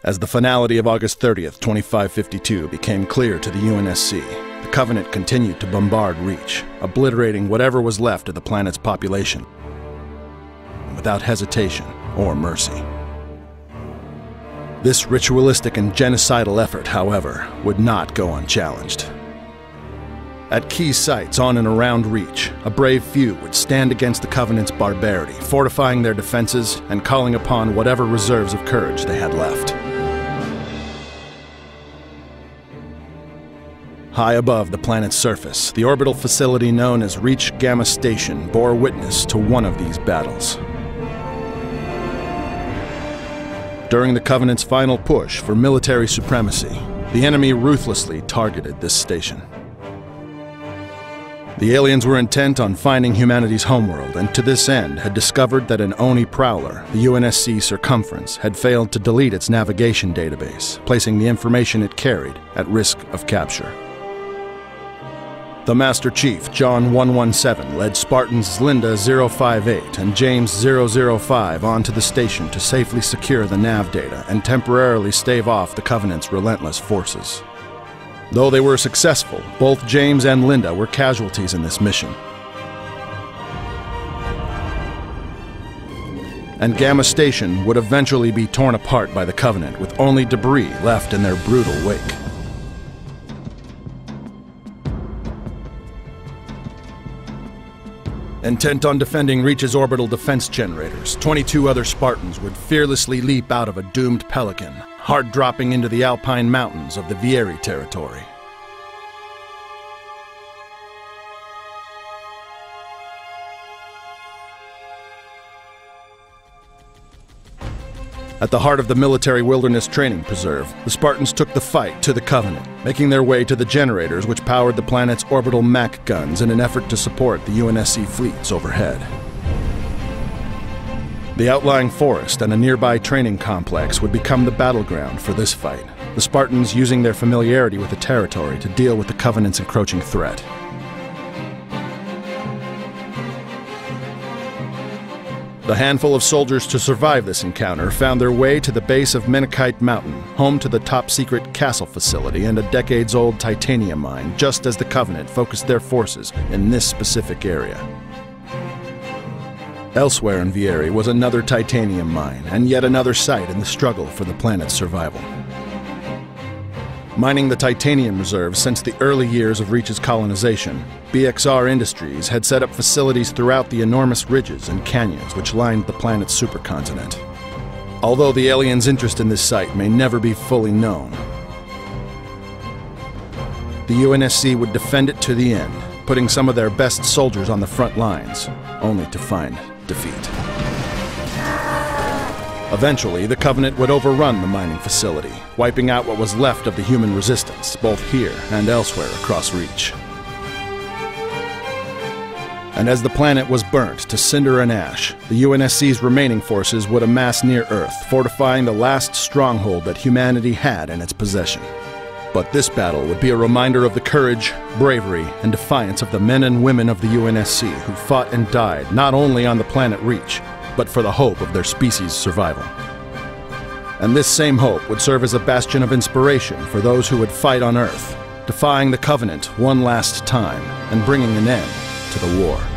As the finality of August 30th, 2552 became clear to the UNSC, the Covenant continued to bombard Reach, obliterating whatever was left of the planet's population, without hesitation or mercy. This ritualistic and genocidal effort, however, would not go unchallenged. At key sites on and around Reach, a brave few would stand against the Covenant's barbarity, fortifying their defenses and calling upon whatever reserves of courage they had left. High above the planet's surface, the orbital facility known as Reach Gamma Station bore witness to one of these battles. During the Covenant's final push for military supremacy, the enemy ruthlessly targeted this station. The aliens were intent on finding humanity's homeworld, and to this end had discovered that an Oni prowler, the UNSC Circumference, had failed to delete its navigation database, placing the information it carried at risk of capture. The Master Chief, John 117, led Spartans Linda 058 and James 005 onto the station to safely secure the nav data and temporarily stave off the Covenant's relentless forces. Though they were successful, both James and Linda were casualties in this mission. And Gamma Station would eventually be torn apart by the Covenant, with only debris left in their brutal wake. Intent on defending Reach's orbital defense generators, 22 other Spartans would fearlessly leap out of a doomed Pelican, hard dropping into the alpine mountains of the Vieri territory. At the heart of the military wilderness training preserve, the Spartans took the fight to the Covenant, making their way to the generators which powered the planet's orbital Mach guns in an effort to support the UNSC fleets overhead. The outlying forest and a nearby training complex would become the battleground for this fight, the Spartans using their familiarity with the territory to deal with the Covenant's encroaching threat. The handful of soldiers to survive this encounter found their way to the base of Menakite Mountain, home to the top-secret castle facility and a decades-old titanium mine, just as the Covenant focused their forces in this specific area. Elsewhere in Vieri was another titanium mine, and yet another site in the struggle for the planet's survival. Mining the titanium reserves since the early years of Reach's colonization, BXR Industries had set up facilities throughout the enormous ridges and canyons which lined the planet's supercontinent. Although the aliens' interest in this site may never be fully known, the UNSC would defend it to the end, putting some of their best soldiers on the front lines, only to find defeat. Eventually, the Covenant would overrun the mining facility, wiping out what was left of the human resistance, both here and elsewhere across Reach. And as the planet was burnt to cinder and ash, the UNSC's remaining forces would amass near Earth, fortifying the last stronghold that humanity had in its possession. But this battle would be a reminder of the courage, bravery, and defiance of the men and women of the UNSC who fought and died not only on the planet Reach, but for the hope of their species' survival. And this same hope would serve as a bastion of inspiration for those who would fight on Earth, defying the Covenant one last time and bringing an end to the war.